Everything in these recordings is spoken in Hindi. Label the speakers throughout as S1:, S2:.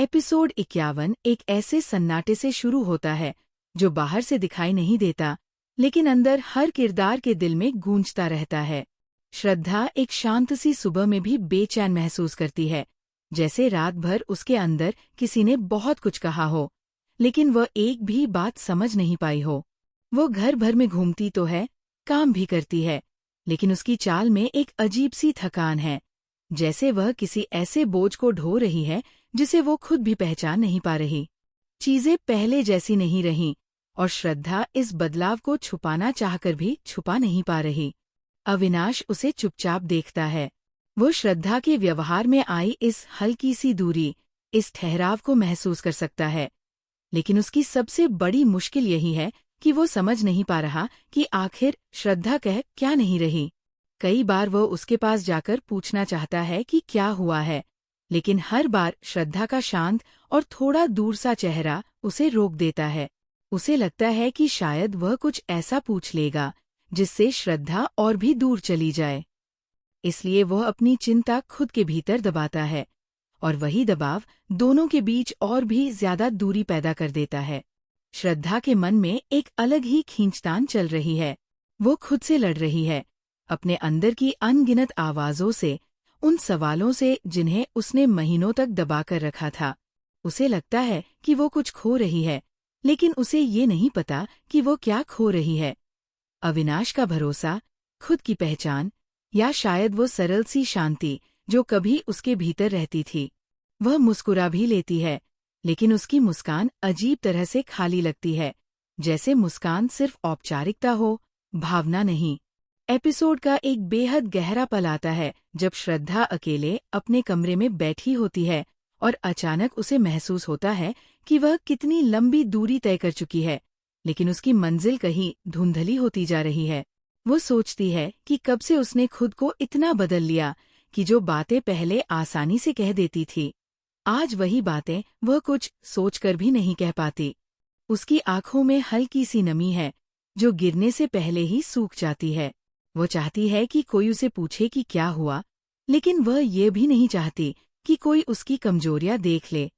S1: एपिसोड 51 एक ऐसे सन्नाटे से शुरू होता है जो बाहर से दिखाई नहीं देता, लेकिन अंदर हर किरदार के दिल में गूंजता रहता है। श्रद्धा एक शांत सी सुबह में भी बेचैन महसूस करती है, जैसे रात भर उसके अंदर किसी ने बहुत कुछ कहा हो, लेकिन वह एक भी बात समझ नहीं पाई हो। वो घर भर में घूमती तो है, काम भी करती है, लेकिन उसकी चाल में एक अजीब सी थकान है, जैसे वह किसी ऐसे बोझ को ढो रही है जिसे वो खुद भी पहचान नहीं पा रही। चीजें पहले जैसी नहीं रहीं और श्रद्धा इस बदलाव को छुपाना चाहकर भी छुपा नहीं पा रही। अविनाश उसे चुपचाप देखता है। वो श्रद्धा के व्यवहार में आई इस हल्की सी दूरी, इस ठहराव को महसूस कर सकता है, लेकिन उसकी सबसे बड़ी मुश्किल यही है कि वो समझ नहीं पा रहा कि आखिर श्रद्धा कह क्या नहीं रही। कई बार वो उसके पास जाकर पूछना चाहता है कि क्या हुआ है, लेकिन हर बार श्रद्धा का शांत और थोड़ा दूर सा चेहरा उसे रोक देता है। उसे लगता है कि शायद वह कुछ ऐसा पूछ लेगा जिससे श्रद्धा और भी दूर चली जाए। इसलिए वह अपनी चिंता खुद के भीतर दबाता है, और वही दबाव दोनों के बीच और भी ज्यादा दूरी पैदा कर देता है। श्रद्धा के मन में एक अलग ही खींचतान चल रही है। वो खुद से लड़ रही है, अपने अंदर की अनगिनत आवाजों से, उन सवालों से जिन्हें उसने महीनों तक दबाकर रखा था। उसे लगता है कि वो कुछ खो रही है, लेकिन उसे ये नहीं पता कि वो क्या खो रही है। अविनाश का भरोसा, खुद की पहचान, या शायद वो सरल सी शांति जो कभी उसके भीतर रहती थी। वह मुस्कुरा भी लेती है, लेकिन उसकी मुस्कान अजीब तरह से खाली लगती है, जैसे मुस्कान सिर्फ औपचारिकता हो, भावना नहीं। एपिसोड का एक बेहद गहरा पल आता है जब श्रद्धा अकेले अपने कमरे में बैठी होती है और अचानक उसे महसूस होता है कि वह कितनी लंबी दूरी तय कर चुकी है, लेकिन उसकी मंजिल कहीं धुंधली होती जा रही है। वो सोचती है कि कब से उसने खुद को इतना बदल लिया कि जो बातें पहले आसानी से कह देती थी, आज वही बातें वह कुछ सोचकर भी नहीं कह पाती। उसकी आंखों में हल्की सी नमी है जो गिरने से पहले ही सूख जाती है। वो चाहती है कि कोई उसे पूछे कि क्या हुआ, लेकिन वह ये भी नहीं चाहती कि कोई उसकी कमजोरियां देख ले।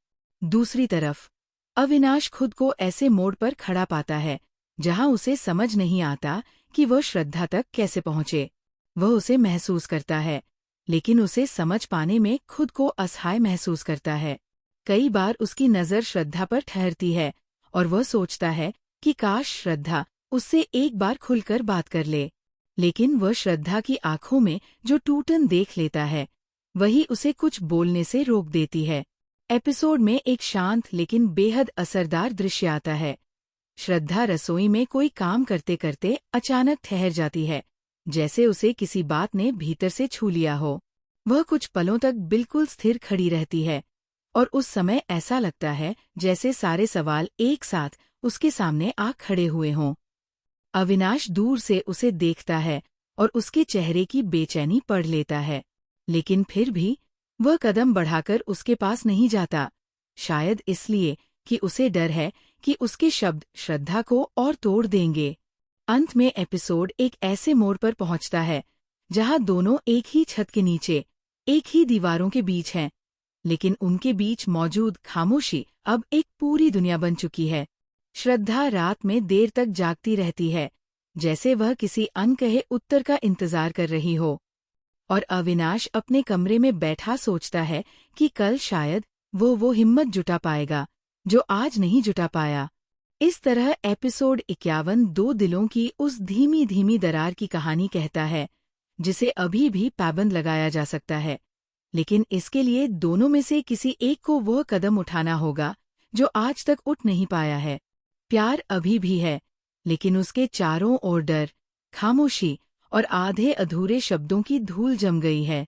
S1: दूसरी तरफ अविनाश खुद को ऐसे मोड़ पर खड़ा पाता है जहां उसे समझ नहीं आता कि वह श्रद्धा तक कैसे पहुंचे। वह उसे महसूस करता है, लेकिन उसे समझ पाने में खुद को असहाय महसूस करता है। कई बार उसकी नज़र श्रद्धा पर ठहरती है और वह सोचता है कि काश श्रद्धा उससे एक बार खुलकर बात कर ले, लेकिन वह श्रद्धा की आंखों में जो टूटन देख लेता है, वही उसे कुछ बोलने से रोक देती है। एपिसोड में एक शांत लेकिन बेहद असरदार दृश्य आता है। श्रद्धा रसोई में कोई काम करते करते अचानक ठहर जाती है, जैसे उसे किसी बात ने भीतर से छू लिया हो। वह कुछ पलों तक बिल्कुल स्थिर खड़ी रहती है, और उस समय ऐसा लगता है जैसे सारे सवाल एक साथ उसके सामने आ खड़े हुए हों। अविनाश दूर से उसे देखता है और उसके चेहरे की बेचैनी पढ़ लेता है, लेकिन फिर भी वह कदम बढ़ाकर उसके पास नहीं जाता, शायद इसलिए कि उसे डर है कि उसके शब्द श्रद्धा को और तोड़ देंगे। अंत में एपिसोड एक ऐसे मोड़ पर पहुंचता है जहां दोनों एक ही छत के नीचे, एक ही दीवारों के बीच हैं, लेकिन उनके बीच मौजूद खामोशी अब एक पूरी दुनिया बन चुकी है। श्रद्धा रात में देर तक जागती रहती है, जैसे वह किसी अनकहे उत्तर का इंतजार कर रही हो, और अविनाश अपने कमरे में बैठा सोचता है कि कल शायद वो हिम्मत जुटा पाएगा जो आज नहीं जुटा पाया। इस तरह एपिसोड 51 दो दिलों की उस धीमी धीमी दरार की कहानी कहता है, जिसे अभी भी पाबंद लगाया जा सकता है, लेकिन इसके लिए दोनों में से किसी एक को वह कदम उठाना होगा जो आज तक उठ नहीं पाया है। प्यार अभी भी है, लेकिन उसके चारों ओर डर, खामोशी और आधे अधूरे शब्दों की धूल जम गई है।